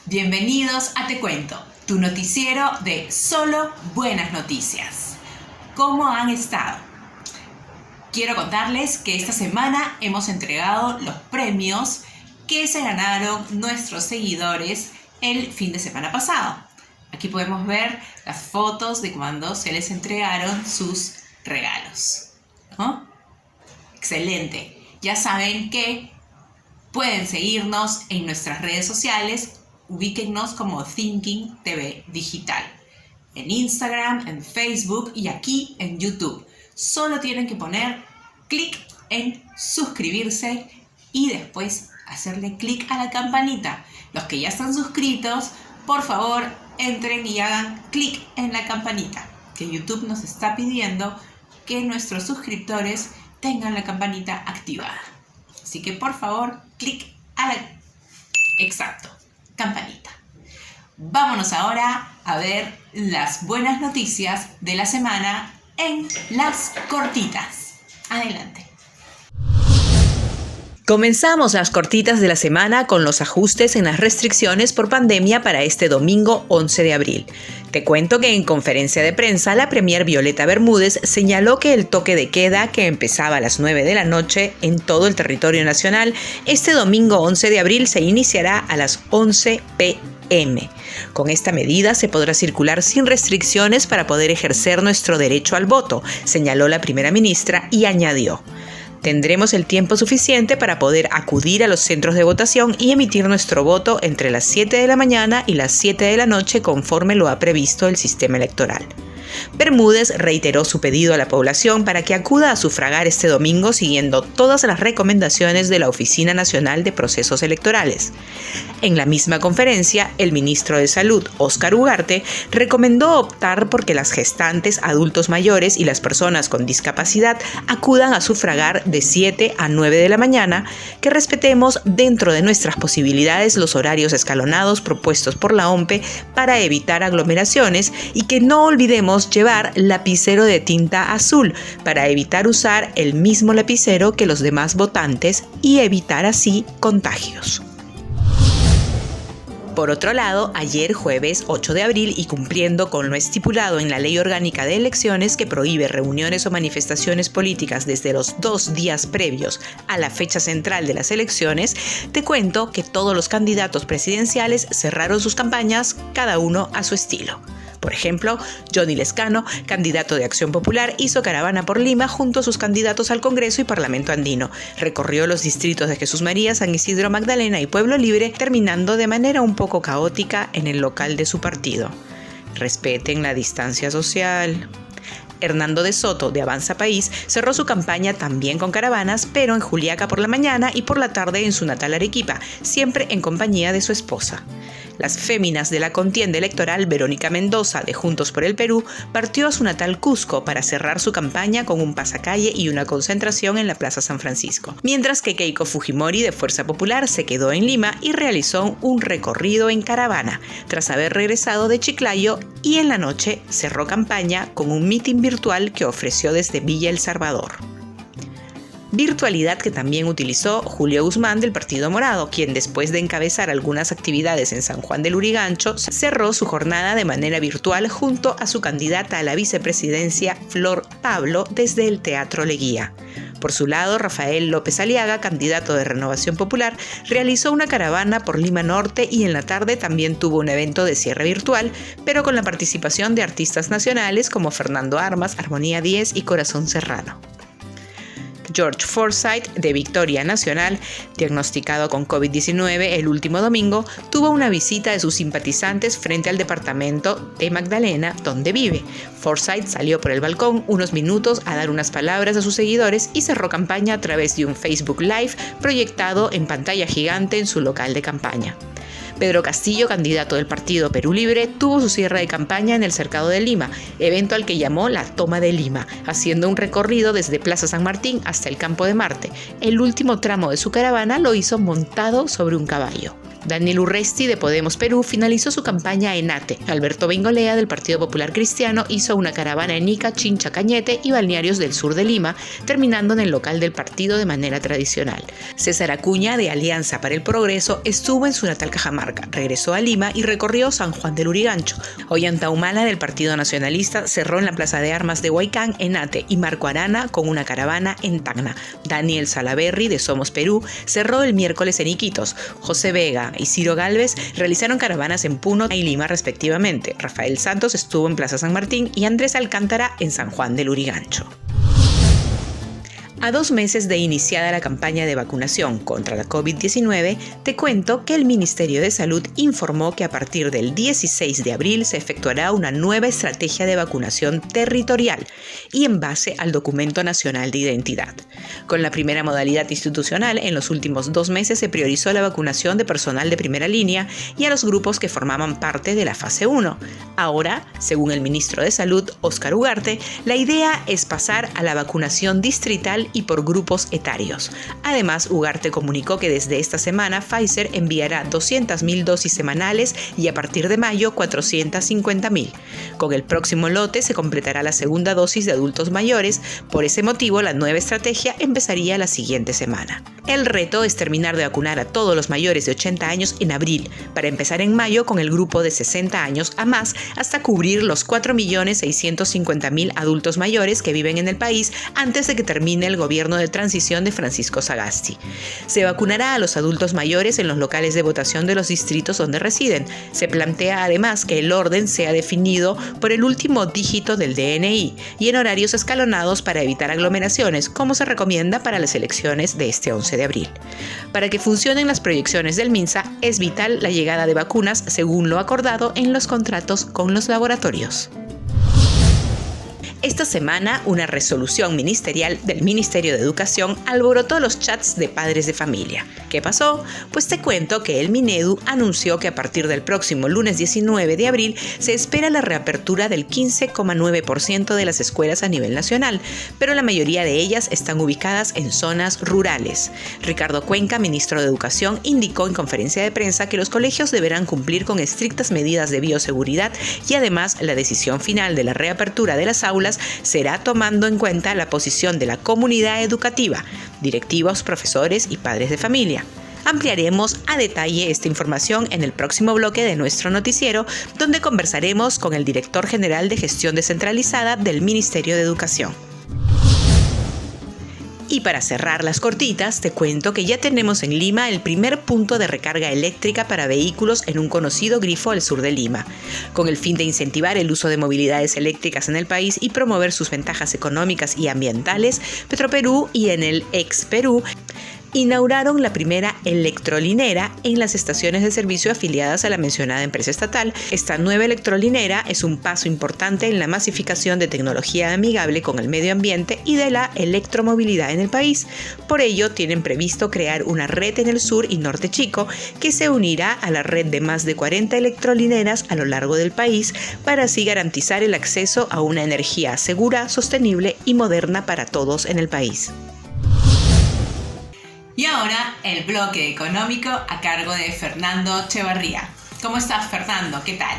Bienvenidos a Te Cuento, tu noticiero de solo buenas noticias. ¿Cómo han estado? Quiero contarles que esta semana hemos entregado los premios que se ganaron nuestros seguidores el fin de semana pasado. Aquí podemos ver las fotos de cuando se les entregaron sus regalos, ¿no? Excelente. Ya saben que pueden seguirnos en nuestras redes sociales. Ubíquennos como Thinking TV Digital, en Instagram, en Facebook y aquí en YouTube. Solo tienen que poner clic en suscribirse y después hacerle clic a la campanita. Los que ya están suscritos, por favor, entren y hagan clic en la campanita, que YouTube nos está pidiendo que nuestros suscriptores tengan la campanita activada. Así que, por favor, clic a la... Exacto. Campanita. Vámonos ahora a ver las buenas noticias de la semana en las cortitas. Adelante. Comenzamos las cortitas de la semana con los ajustes en las restricciones por pandemia para este domingo 11 de abril. Te cuento que en conferencia de prensa la premier Violeta Bermúdez señaló que el toque de queda que empezaba a las 9 de la noche en todo el territorio nacional este domingo 11 de abril se iniciará a las 11 p.m. Con esta medida se podrá circular sin restricciones para poder ejercer nuestro derecho al voto, señaló la primera ministra y añadió: tendremos el tiempo suficiente para poder acudir a los centros de votación y emitir nuestro voto entre las 7 de la mañana y las 7 de la noche conforme lo ha previsto el sistema electoral. Bermúdez reiteró su pedido a la población para que acuda a sufragar este domingo siguiendo todas las recomendaciones de la Oficina Nacional de Procesos Electorales. En la misma conferencia, el ministro de Salud, Óscar Ugarte, recomendó optar por que las gestantes, adultos mayores y las personas con discapacidad acudan a sufragar de 7 a 9 de la mañana, que respetemos dentro de nuestras posibilidades los horarios escalonados propuestos por la OMPE para evitar aglomeraciones y que no olvidemos llevar lapicero de tinta azul para evitar usar el mismo lapicero que los demás votantes y evitar así contagios. Por otro lado, ayer jueves 8 de abril y cumpliendo con lo estipulado en la Ley Orgánica de Elecciones que prohíbe reuniones o manifestaciones políticas desde los 2 días previos a la fecha central de las elecciones, te cuento que todos los candidatos presidenciales cerraron sus campañas, cada uno a su estilo. Por ejemplo, Johnny Lescano, candidato de Acción Popular, hizo caravana por Lima junto a sus candidatos al Congreso y Parlamento Andino. Recorrió los distritos de Jesús María, San Isidro, Magdalena y Pueblo Libre, terminando de manera un poco caótica en el local de su partido. Respeten la distancia social. Hernando de Soto, de Avanza País, cerró su campaña también con caravanas, pero en Juliaca por la mañana y por la tarde en su natal Arequipa, siempre en compañía de su esposa. Las féminas de la contienda electoral, Verónica Mendoza, de Juntos por el Perú, partió a su natal Cusco para cerrar su campaña con un pasacalle y una concentración en la Plaza San Francisco. Mientras que Keiko Fujimori, de Fuerza Popular, se quedó en Lima y realizó un recorrido en caravana, tras haber regresado de Chiclayo, y en la noche cerró campaña con un mitin virtual que ofreció desde Villa El Salvador. Virtualidad que también utilizó Julio Guzmán del Partido Morado, quien después de encabezar algunas actividades en San Juan del Lurigancho, cerró su jornada de manera virtual junto a su candidata a la vicepresidencia Flor Pablo desde el Teatro Leguía. Por su lado, Rafael López Aliaga, candidato de Renovación Popular, realizó una caravana por Lima Norte y en la tarde también tuvo un evento de cierre virtual, pero con la participación de artistas nacionales como Fernando Armas, Armonía 10 y Corazón Serrano. George Forsyth, de Victoria Nacional, diagnosticado con COVID-19 el último domingo, tuvo una visita de sus simpatizantes frente al departamento de Magdalena, donde vive. Forsyth salió por el balcón unos minutos a dar unas palabras a sus seguidores y cerró campaña a través de un Facebook Live proyectado en pantalla gigante en su local de campaña. Pedro Castillo, candidato del partido Perú Libre, tuvo su cierre de campaña en el Cercado de Lima, evento al que llamó la Toma de Lima, haciendo un recorrido desde Plaza San Martín hasta el Campo de Marte. El último tramo de su caravana lo hizo montado sobre un caballo. Daniel Urresti de Podemos Perú finalizó su campaña en Ate. Alberto Bengolea del Partido Popular Cristiano hizo una caravana en Ica, Chincha, Cañete y balnearios del sur de Lima, terminando en el local del partido de manera tradicional. César Acuña de Alianza para el Progreso estuvo en su natal Cajamarca, regresó a Lima y recorrió San Juan del Lurigancho. Ollanta Humala del Partido Nacionalista cerró en la Plaza de Armas de Huaycán en Ate y Marco Arana con una caravana en Tacna. Daniel Salaverry de Somos Perú cerró el miércoles en Iquitos. José Vega y Ciro Gálvez realizaron caravanas en Puno y Lima respectivamente. Rafael Santos estuvo en Plaza San Martín y Andrés Alcántara en San Juan del Lurigancho. A 2 meses de iniciada la campaña de vacunación contra la COVID-19, te cuento que el Ministerio de Salud informó que a partir del 16 de abril se efectuará una nueva estrategia de vacunación territorial y en base al Documento Nacional de Identidad. Con la primera modalidad institucional, en los últimos 2 meses se priorizó la vacunación de personal de primera línea y a los grupos que formaban parte de la fase 1. Ahora, según el ministro de Salud, Óscar Ugarte, la idea es pasar a la vacunación distrital y por grupos etarios. Además, Ugarte comunicó que desde esta semana Pfizer enviará 200.000 dosis semanales y a partir de mayo 450.000. Con el próximo lote se completará la segunda dosis de adultos mayores. Por ese motivo, la nueva estrategia empezaría la siguiente semana. El reto es terminar de vacunar a todos los mayores de 80 años en abril, para empezar en mayo con el grupo de 60 años a más, hasta cubrir los 4.650.000 adultos mayores que viven en el país antes de que termine el gobierno de transición de Francisco Sagasti. Se vacunará a los adultos mayores en los locales de votación de los distritos donde residen. Se plantea además que el orden sea definido por el último dígito del DNI y en horarios escalonados para evitar aglomeraciones, como se recomienda para las elecciones de este 11 de abril. Para que funcionen las proyecciones del MINSA, es vital la llegada de vacunas según lo acordado en los contratos con los laboratorios. Esta semana, una resolución ministerial del Ministerio de Educación alborotó los chats de padres de familia. ¿Qué pasó? Pues te cuento que el Minedu anunció que a partir del próximo lunes 19 de abril se espera la reapertura del 15,9% de las escuelas a nivel nacional, pero la mayoría de ellas están ubicadas en zonas rurales. Ricardo Cuenca, ministro de Educación, indicó en conferencia de prensa que los colegios deberán cumplir con estrictas medidas de bioseguridad y además la decisión final de la reapertura de las aulas será tomando en cuenta la posición de la comunidad educativa, directivos, profesores y padres de familia. Ampliaremos a detalle esta información en el próximo bloque de nuestro noticiero, donde conversaremos con el director general de Gestión Descentralizada del Ministerio de Educación. Y para cerrar las cortitas, te cuento que ya tenemos en Lima el primer punto de recarga eléctrica para vehículos en un conocido grifo al sur de Lima. Con el fin de incentivar el uso de movilidades eléctricas en el país y promover sus ventajas económicas y ambientales, Petroperú y Enel X Perú inauguraron la primera electrolinera en las estaciones de servicio afiliadas a la mencionada empresa estatal. Esta nueva electrolinera es un paso importante en la masificación de tecnología amigable con el medio ambiente y de la electromovilidad en el país. Por ello, tienen previsto crear una red en el sur y norte chico que se unirá a la red de más de 40 electrolineras a lo largo del país para así garantizar el acceso a una energía segura, sostenible y moderna para todos en el país. Y ahora el bloque económico a cargo de Fernando Echevarría. ¿Cómo estás, Fernando? ¿Qué tal?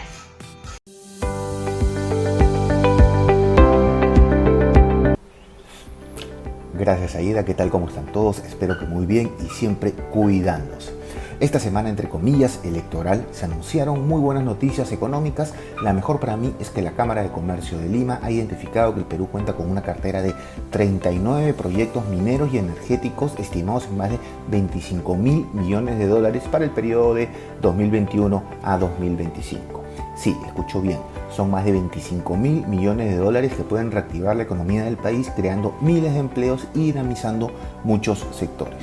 Gracias, Aida. ¿Qué tal? ¿Cómo están todos? Espero que muy bien y siempre cuidándose. Esta semana, entre comillas, electoral, se anunciaron muy buenas noticias económicas. La mejor para mí es que la Cámara de Comercio de Lima ha identificado que el Perú cuenta con una cartera de 39 proyectos mineros y energéticos estimados en más de 25.000 millones de dólares para el periodo de 2021 a 2025. Sí, escuchó bien, son más de 25.000 millones de dólares que pueden reactivar la economía del país, creando miles de empleos y dinamizando muchos sectores.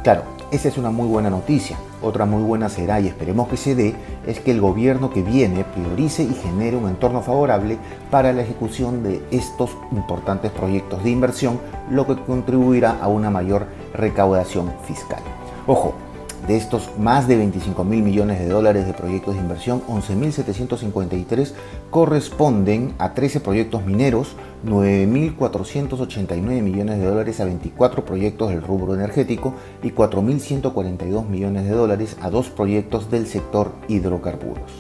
Claro, esa es una muy buena noticia. Otra muy buena será, y esperemos que se dé, es que el gobierno que viene priorice y genere un entorno favorable para la ejecución de estos importantes proyectos de inversión, lo que contribuirá a una mayor recaudación fiscal. Ojo, De estos más de 25.000 millones de dólares de proyectos de inversión, 11.753 corresponden a 13 proyectos mineros, 9.489 millones de dólares a 24 proyectos del rubro energético y 4.142 millones de dólares a 2 proyectos del sector hidrocarburos.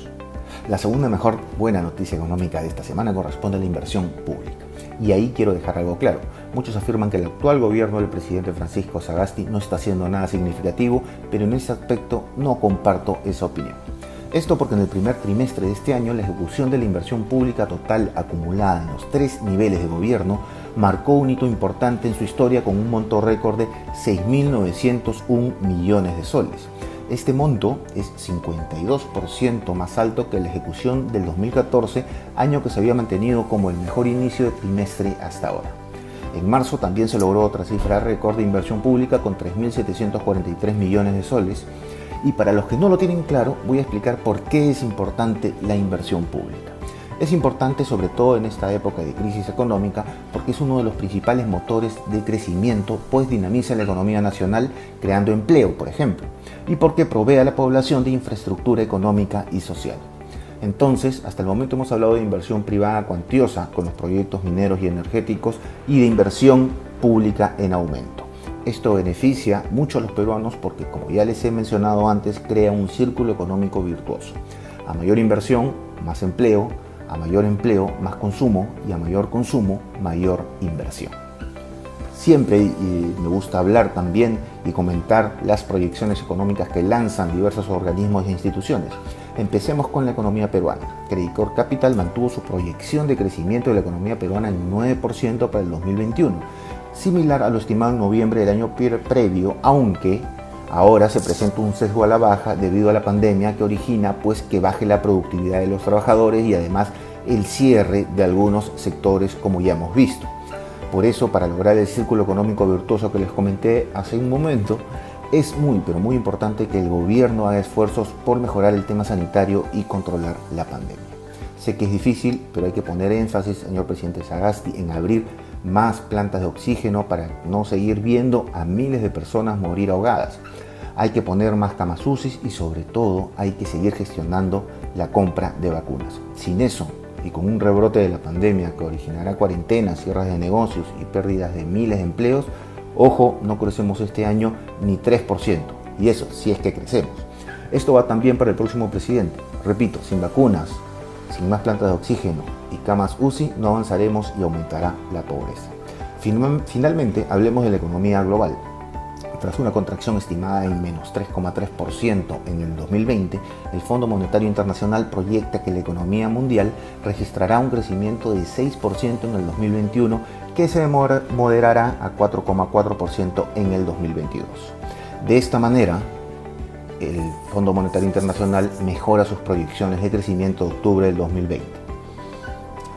La segunda mejor buena noticia económica de esta semana corresponde a la inversión pública. Y ahí quiero dejar algo claro. Muchos afirman que el actual gobierno del presidente Francisco Sagasti no está haciendo nada significativo, pero en ese aspecto no comparto esa opinión. Esto porque en el primer trimestre de este año la ejecución de la inversión pública total acumulada en los 3 niveles de gobierno marcó un hito importante en su historia con un monto récord de 6.901 millones de soles. Este monto es 52% más alto que la ejecución del 2014, año que se había mantenido como el mejor inicio de trimestre hasta ahora. En marzo también se logró otra cifra récord de inversión pública con 3.743 millones de soles. Y para los que no lo tienen claro, voy a explicar por qué es importante la inversión pública. Es importante sobre todo en esta época de crisis económica porque es uno de los principales motores de crecimiento, pues dinamiza la economía nacional creando empleo, por ejemplo, y porque provee a la población de infraestructura económica y social. Entonces, hasta el momento hemos hablado de inversión privada cuantiosa con los proyectos mineros y energéticos y de inversión pública en aumento. Esto beneficia mucho a los peruanos porque, como ya les he mencionado antes, crea un círculo económico virtuoso. A mayor inversión, más empleo, a mayor empleo, más consumo y a mayor consumo, mayor inversión. Siempre me gusta hablar también y comentar las proyecciones económicas que lanzan diversos organismos e instituciones. Empecemos con la economía peruana. Credicorp Capital mantuvo su proyección de crecimiento de la economía peruana en 9% para el 2021, similar a lo estimado en noviembre del año previo, aunque ahora se presenta un sesgo a la baja debido a la pandemia que origina que baje la productividad de los trabajadores y además el cierre de algunos sectores como ya hemos visto. Por eso, para lograr el círculo económico virtuoso que les comenté hace un momento, es muy importante que el gobierno haga esfuerzos por mejorar el tema sanitario y controlar la pandemia. Sé que es difícil, pero hay que poner énfasis, señor presidente Sagasti, en abrir más plantas de oxígeno para no seguir viendo a miles de personas morir ahogadas. Hay que poner más camas UCI y sobre todo hay que seguir gestionando la compra de vacunas. Sin eso, y con un rebrote de la pandemia que originará cuarentenas, cierres de negocios y pérdidas de miles de empleos, ojo, no crecemos este año ni 3%, y eso si es que crecemos. Esto va también para el próximo presidente. Repito, sin vacunas, sin más plantas de oxígeno y camas UCI no avanzaremos y aumentará la pobreza. Finalmente, hablemos de la economía global. Tras una contracción estimada en menos 3,3% en el 2020, el Fondo Monetario Internacional proyecta que la economía mundial registrará un crecimiento de 6% en el 2021, que se moderará a 4,4% en el 2022. De esta manera, el Fondo Monetario Internacional mejora sus proyecciones de crecimiento de octubre del 2020.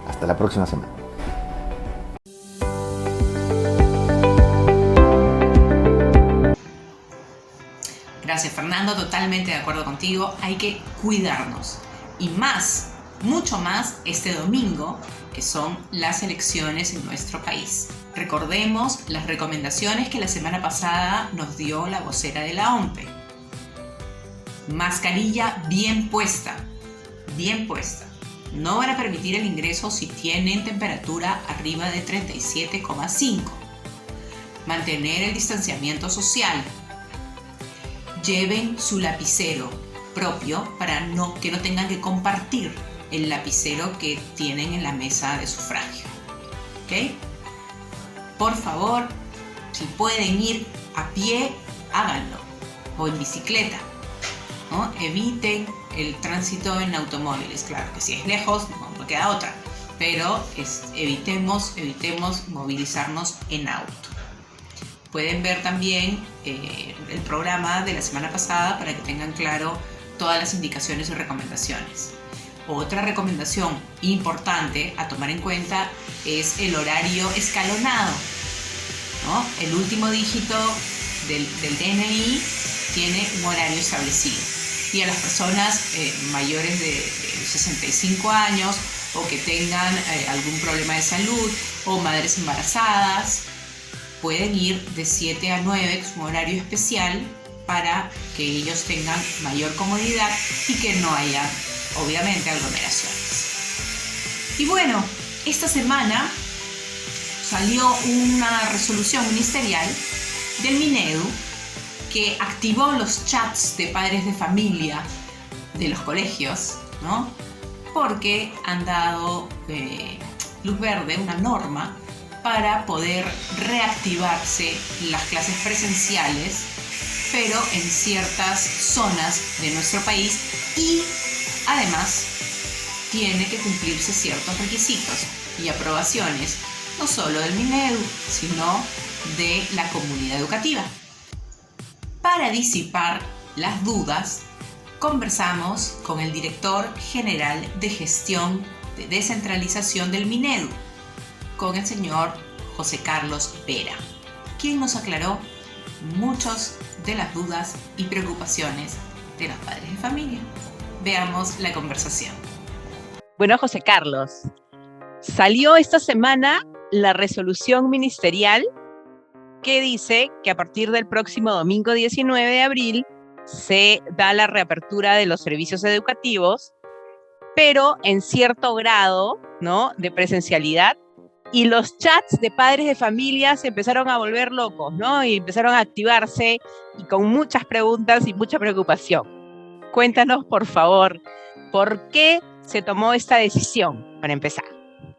Hasta la próxima semana. Gracias, Fernando, totalmente de acuerdo contigo. Hay que cuidarnos. Y más, mucho más, este domingo, que son las elecciones en nuestro país. Recordemos las recomendaciones que la semana pasada nos dio la vocera de la OMPE. Mascarilla bien puesta. No van a permitir el ingreso si tienen temperatura arriba de 37,5. Mantener el distanciamiento social. Lleven su lapicero propio para que no tengan que compartir el lapicero que tienen en la mesa de sufragio. ¿Ok? Por favor, si pueden ir a pie, háganlo. O en bicicleta, ¿no? Eviten el tránsito en automóviles. Claro que si es lejos, no queda otra. Pero evitemos movilizarnos en auto. Pueden ver también el programa de la semana pasada para que tengan claro todas las indicaciones y recomendaciones. Otra recomendación importante a tomar en cuenta es el horario escalonado, ¿no? El último dígito del DNI tiene un horario establecido. Y a las personas mayores de 65 años o que tengan algún problema de salud o madres embarazadas, pueden ir de 7 a 9, que es un horario especial, para que ellos tengan mayor comodidad y que no haya, obviamente, aglomeraciones. Y bueno, esta semana salió una resolución ministerial del Minedu que activó los chats de padres de familia de los colegios, ¿no? Porque han dado luz verde, una norma, para poder reactivarse las clases presenciales, pero en ciertas zonas de nuestro país, y además tiene que cumplirse ciertos requisitos y aprobaciones, no solo del Minedu, sino de la comunidad educativa. Para disipar las dudas, conversamos con el director general de gestión de descentralización del Minedu, con el señor José Carlos Vera, quien nos aclaró muchas de las dudas y preocupaciones de los padres de familia. Veamos la conversación. Bueno, José Carlos, salió esta semana la resolución ministerial que dice que a partir del próximo domingo 19 de abril se da la reapertura de los servicios educativos, pero en cierto grado, ¿no?, de presencialidad, y los chats de padres de familia se empezaron a volver locos, ¿no?, y empezaron a activarse y con muchas preguntas y mucha preocupación. Cuéntanos, por favor, ¿por qué se tomó esta decisión, para empezar?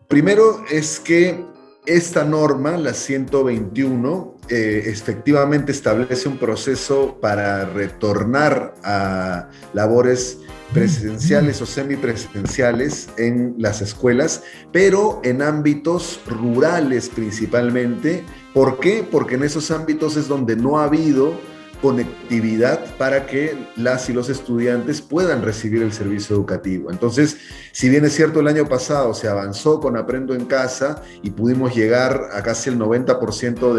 Primero es que esta norma, la 121, efectivamente establece un proceso para retornar a labores presenciales o semipresenciales en las escuelas, pero en ámbitos rurales principalmente. ¿Por qué? Porque en esos ámbitos es donde no ha habido conectividad para que las y los estudiantes puedan recibir el servicio educativo. Entonces, si bien es cierto, el año pasado se avanzó con Aprendo en Casa y pudimos llegar a casi el 90%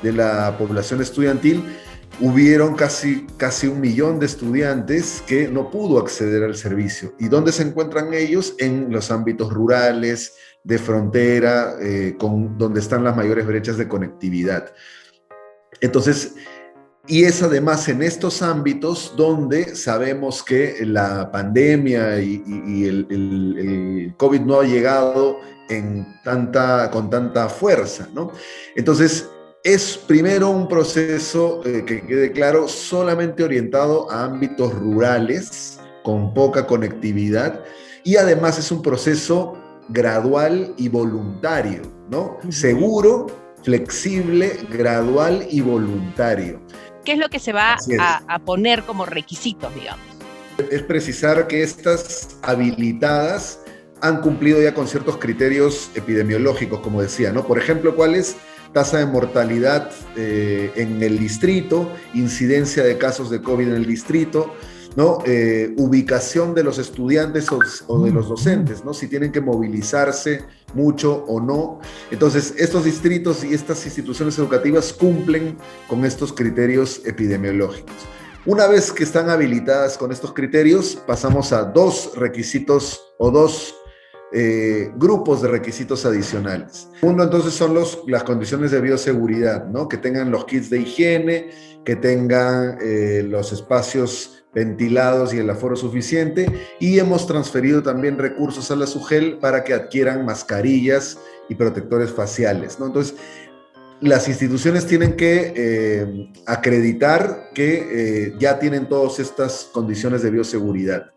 de la población estudiantil, hubieron casi 1 millón de estudiantes que no pudo acceder al servicio. ¿Y dónde se encuentran ellos? En los ámbitos rurales, de frontera, donde están las mayores brechas de conectividad. Entonces, y es además en estos ámbitos donde sabemos que la pandemia y el COVID no ha llegado con tanta fuerza, ¿no? Entonces, es primero un proceso, que quede claro, solamente orientado a ámbitos rurales, con poca conectividad, y además es un proceso gradual y voluntario, ¿no? Seguro, flexible, gradual y voluntario. ¿Qué es lo que se va a poner como requisitos, digamos? Es precisar que estas habilitadas han cumplido ya con ciertos criterios epidemiológicos, como decía, ¿no? Por ejemplo, ¿cuál es? Tasa de mortalidad en el distrito, incidencia de casos de COVID en el distrito, ¿no? Ubicación de los estudiantes o de los docentes, ¿no? Si tienen que movilizarse mucho o no. Entonces, estos distritos y estas instituciones educativas cumplen con estos criterios epidemiológicos. Una vez que están habilitadas con estos criterios, pasamos a 2 requisitos o 2 grupos de requisitos adicionales. Uno, entonces, son las condiciones de bioseguridad, ¿no? Que tengan los kits de higiene, que tengan los espacios ventilados y el aforo suficiente, y hemos transferido también recursos a la SUGEL para que adquieran mascarillas y protectores faciales, ¿no? Entonces, las instituciones tienen que acreditar que ya tienen todas estas condiciones de bioseguridad.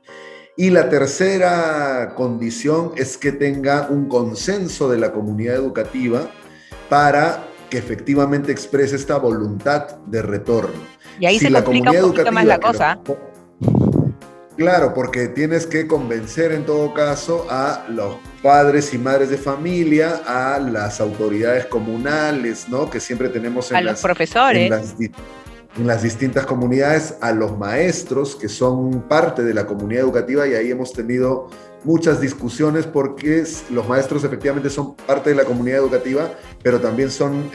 Y la tercera condición es que tenga un consenso de la comunidad educativa para que efectivamente exprese esta voluntad de retorno. Y ahí se complica un poquito más la cosa. Claro, porque tienes que convencer en todo caso a los padres y madres de familia, a las autoridades comunales, ¿no? Que siempre tenemos a los profesores. En las distintas comunidades, a los maestros que son parte de la comunidad educativa, y ahí hemos tenido muchas discusiones porque los maestros efectivamente son parte de la comunidad educativa, pero también son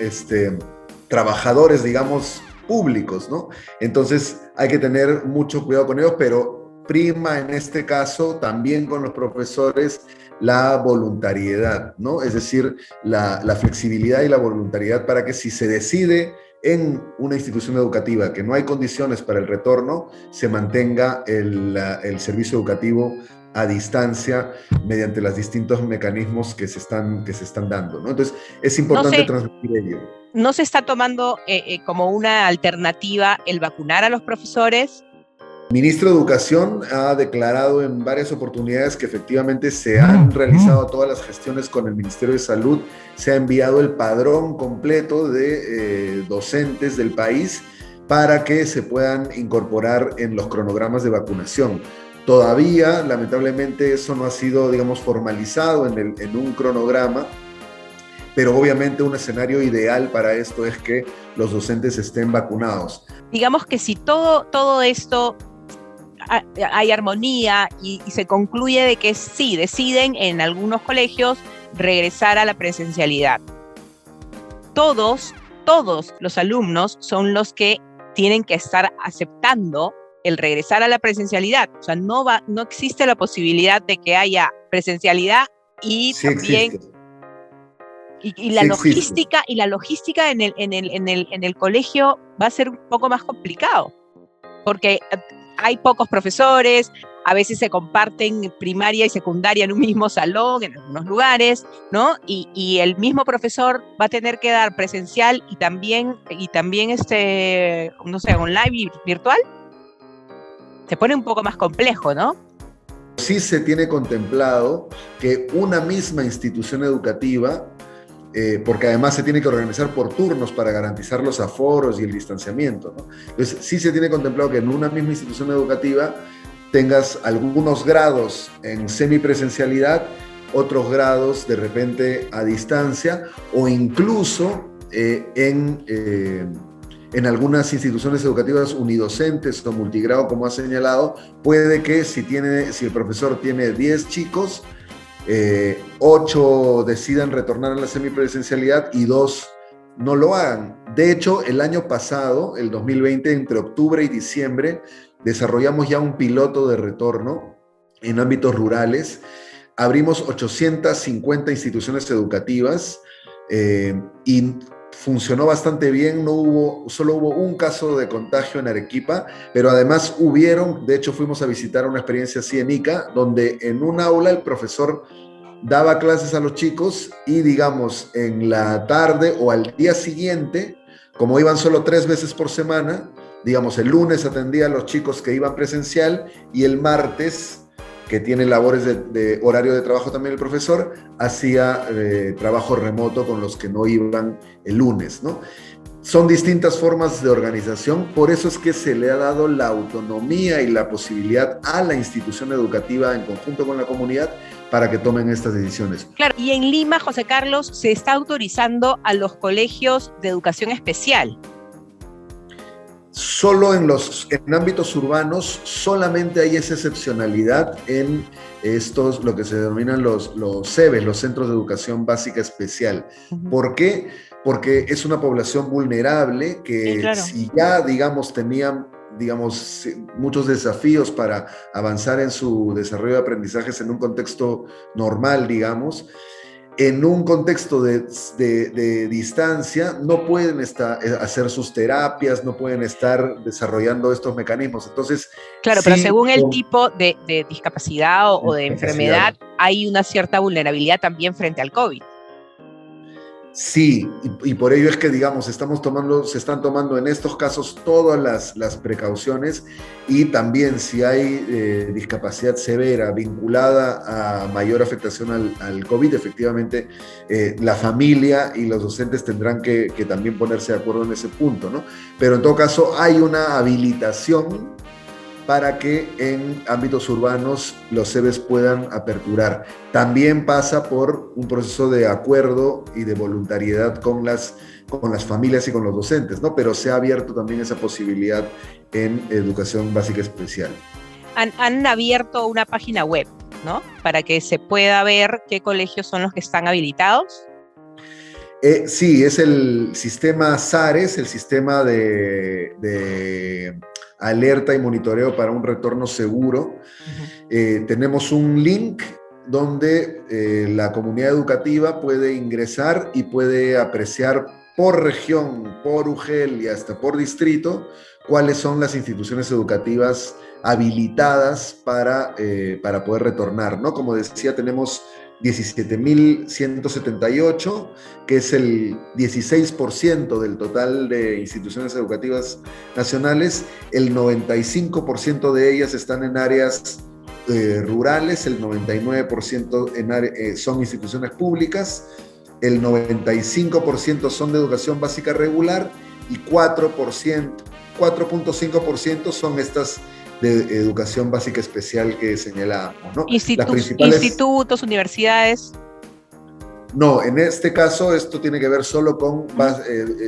trabajadores, digamos, públicos, ¿no? Entonces hay que tener mucho cuidado con ellos, pero prima en este caso también con los profesores la voluntariedad, ¿no? Es decir, la flexibilidad y la voluntariedad para que si se decide en una institución educativa que no hay condiciones para el retorno, se mantenga el servicio educativo a distancia mediante los distintos mecanismos que se están dando, ¿no? Entonces, es importante transmitir ello. ¿No se está tomando como una alternativa el vacunar a los profesores? El ministro de Educación ha declarado en varias oportunidades que efectivamente se han realizado todas las gestiones con el Ministerio de Salud, se ha enviado el padrón completo de docentes del país para que se puedan incorporar en los cronogramas de vacunación. Todavía, lamentablemente, eso no ha sido, digamos, formalizado en un cronograma, pero obviamente un escenario ideal para esto es que los docentes estén vacunados. Digamos que si todo esto hay armonía y se concluye de que sí, deciden en algunos colegios regresar a la presencialidad. Todos los alumnos son los que tienen que estar aceptando el regresar a la presencialidad. O sea, no existe la posibilidad de que haya presencialidad y sí también existe. Y la logística en el colegio va a ser un poco más complicado, porque hay pocos profesores, a veces se comparten primaria y secundaria en un mismo salón, en algunos lugares, ¿no? Y el mismo profesor va a tener que dar presencial y también no sé, online, virtual. Se pone un poco más complejo, ¿no? Sí se tiene contemplado que una misma institución educativa, porque además se tiene que organizar por turnos para garantizar los aforos y el distanciamiento, ¿no? Entonces, sí se tiene contemplado que en una misma institución educativa tengas algunos grados en semipresencialidad, otros grados de repente a distancia, o incluso en algunas instituciones educativas unidocentes o multigrado, como ha señalado, puede que si el profesor tiene 10 chicos, 8 decidan retornar a la semipresencialidad y 2 no lo hagan. De hecho, el año pasado, el 2020, entre octubre y diciembre, desarrollamos ya un piloto de retorno en ámbitos rurales. Abrimos 850 instituciones educativas y funcionó bastante bien. Solo hubo un caso de contagio en Arequipa, pero además de hecho fuimos a visitar una experiencia así en Ica, donde en un aula el profesor daba clases a los chicos y, digamos, en la tarde o al día siguiente, como iban solo 3 veces por semana, digamos, el lunes atendía a los chicos que iban presencial y el martes, que tiene labores de horario de trabajo también el profesor, hacía trabajo remoto con los que no iban el lunes, ¿no? Son distintas formas de organización, por eso es que se le ha dado la autonomía y la posibilidad a la institución educativa en conjunto con la comunidad para que tomen estas decisiones. Claro, y en Lima, José Carlos, se está autorizando a los colegios de educación especial. Solo en ámbitos urbanos, solamente hay esa excepcionalidad en estos, lo que se denominan los CEBES, los Centros de Educación Básica Especial. Uh-huh. ¿Por qué? Porque es una población vulnerable que sí, claro, si ya, digamos, tenían muchos desafíos para avanzar en su desarrollo de aprendizajes en un contexto normal, digamos, en un contexto de distancia, no pueden hacer sus terapias, no pueden estar desarrollando estos mecanismos. Entonces, claro, sí, pero según el tipo de discapacidad o de enfermedad, hay una cierta vulnerabilidad también frente al COVID. Sí, y por ello es que, digamos, se están tomando en estos casos todas las precauciones, y también si hay discapacidad severa vinculada a mayor afectación al COVID, efectivamente la familia y los docentes tendrán que también ponerse de acuerdo en ese punto, ¿no? Pero en todo caso hay una habilitación para que en ámbitos urbanos los CEBES puedan aperturar. También pasa por un proceso de acuerdo y de voluntariedad con las familias y con los docentes, ¿no? Pero se ha abierto también esa posibilidad en educación básica especial. Han abierto una página web, ¿no? Para que se pueda ver qué colegios son los que están habilitados. Sí, es el sistema SARES, el sistema de alerta y monitoreo para un retorno seguro. Uh-huh. Tenemos un link donde la comunidad educativa puede ingresar y puede apreciar por región, por UGEL y hasta por distrito, cuáles son las instituciones educativas habilitadas para poder retornar, ¿no? Como decía, tenemos 17.178, que es el 16% del total de instituciones educativas nacionales. El 95% de ellas están en áreas rurales, el 99% son instituciones públicas, el 95% son de educación básica regular y 4.5% son estas de educación básica especial que señalábamos, ¿no? Las principales... Institutos, universidades. No, en este caso esto tiene que ver solo con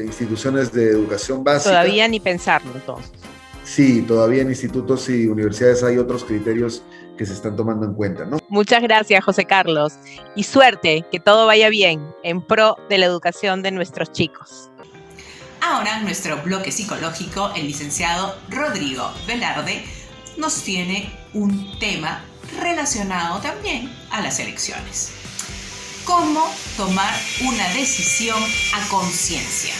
instituciones de educación básica. Todavía ni pensarlo, entonces. Sí, todavía en institutos y universidades hay otros criterios que se están tomando en cuenta, ¿no? Muchas gracias, José Carlos. Y suerte, que todo vaya bien en pro de la educación de nuestros chicos. Ahora, en nuestro bloque psicológico, el licenciado Rodrigo Velarde nos tiene un tema relacionado también a las elecciones. ¿Cómo tomar una decisión a conciencia?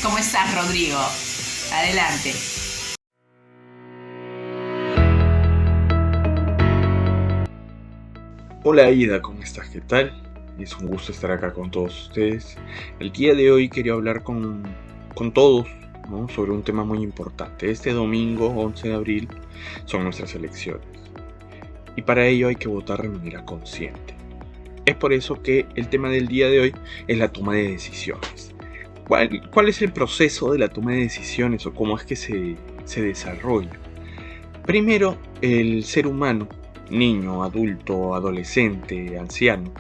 ¿Cómo estás, Rodrigo? Adelante. Hola Ida, ¿cómo estás? ¿Qué tal? Es un gusto estar acá con todos ustedes. El día de hoy quería hablar con todos, ¿no?, sobre un tema muy importante. Este domingo 11 de abril son nuestras elecciones y para ello hay que votar de manera consciente. Es por eso que el tema del día de hoy es la toma de decisiones. ¿Cuál es el proceso de la toma de decisiones o cómo es que se desarrolla? Primero, el ser humano, niño, adulto, adolescente, anciano,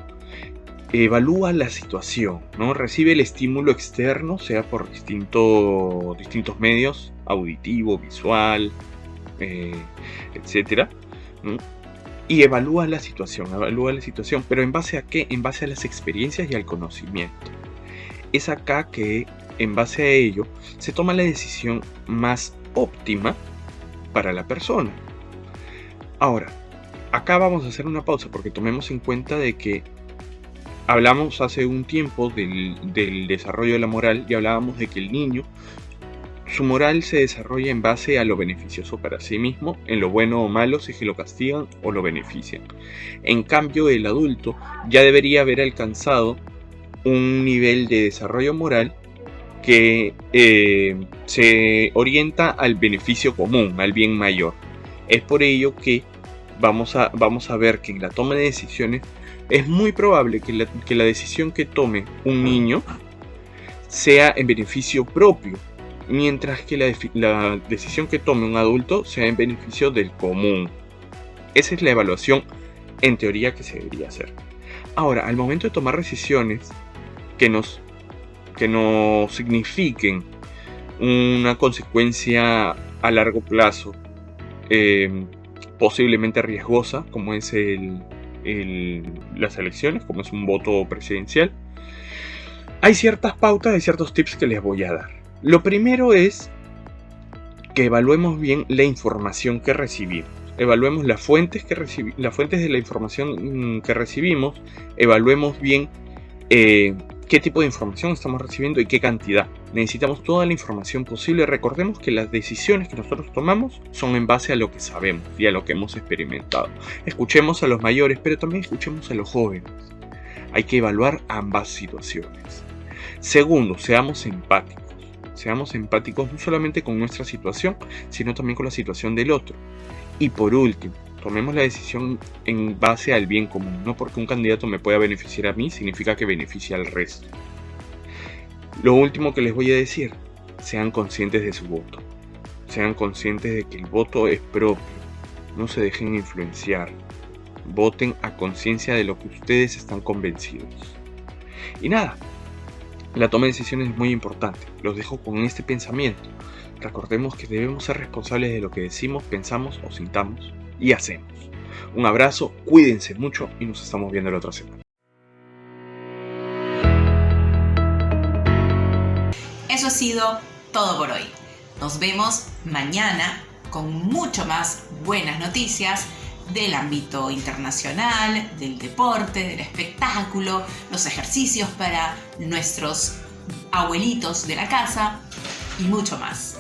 evalúa la situación, ¿no? Recibe el estímulo externo, sea por distintos medios, auditivo, visual, etcétera, ¿no? Y evalúa la situación, pero ¿en base a qué? En base a las experiencias y al conocimiento. Es acá que, en base a ello, se toma la decisión más óptima para la persona. Ahora, acá vamos a hacer una pausa porque tomemos en cuenta de que hablamos hace un tiempo del desarrollo de la moral y hablábamos de que el niño, su moral se desarrolla en base a lo beneficioso para sí mismo, en lo bueno o malo, si es que lo castigan o lo benefician. En cambio, el adulto ya debería haber alcanzado un nivel de desarrollo moral que se orienta al beneficio común, al bien mayor. Es por ello que vamos a ver que en la toma de decisiones es muy probable que la decisión que tome un niño sea en beneficio propio, mientras que la decisión que tome un adulto sea en beneficio del común. Esa es la evaluación en teoría que se debería hacer. Ahora, al momento de tomar decisiones que nos signifiquen una consecuencia a largo plazo, posiblemente riesgosa, como es las elecciones, como es un voto presidencial, hay ciertas pautas y ciertos tips que les voy a dar. Lo primero es que evaluemos bien la información que recibimos. Evaluemos las fuentes de la información que recibimos. Evaluemos bien qué tipo de información estamos recibiendo y qué cantidad. Necesitamos toda la información posible. Recordemos que las decisiones que nosotros tomamos son en base a lo que sabemos y a lo que hemos experimentado. Escuchemos a los mayores, pero también escuchemos a los jóvenes. Hay que evaluar ambas situaciones. Segundo, seamos empáticos. Seamos empáticos no solamente con nuestra situación, sino también con la situación del otro. Y por último, tomemos la decisión en base al bien común. No porque un candidato me pueda beneficiar a mí, significa que beneficia al resto. Lo último que les voy a decir, sean conscientes de su voto. Sean conscientes de que el voto es propio. No se dejen influenciar. Voten a conciencia de lo que ustedes están convencidos. Y nada, la toma de decisiones es muy importante. Los dejo con este pensamiento. Recordemos que debemos ser responsables de lo que decimos, pensamos o sintamos y hacemos. Un abrazo, cuídense mucho y nos estamos viendo la otra semana. Eso ha sido todo por hoy. Nos vemos mañana con mucho más buenas noticias del ámbito internacional, del deporte, del espectáculo, los ejercicios para nuestros abuelitos de la casa y mucho más.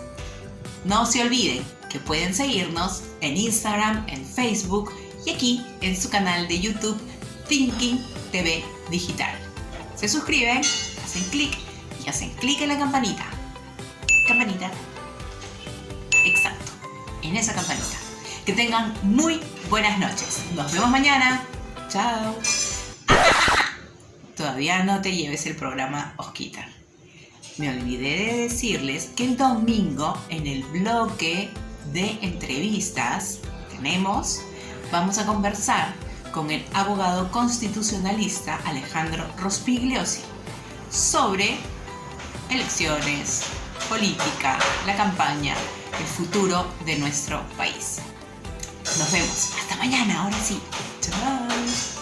No se olviden que pueden seguirnos en Instagram, en Facebook y aquí en su canal de YouTube Thinking TV Digital. Se suscriben, hacen clic y hacen clic en la campanita. Campanita. Exacto, en esa campanita. Que tengan muy buenas noches. Nos vemos mañana. Chao. Todavía no te lleves el programa Osquitar. Me olvidé de decirles que el domingo en el bloque de entrevistas vamos a conversar con el abogado constitucionalista Alejandro Rospigliosi sobre elecciones, política, la campaña, el futuro de nuestro país. Nos vemos. Hasta mañana, ahora sí. Chao.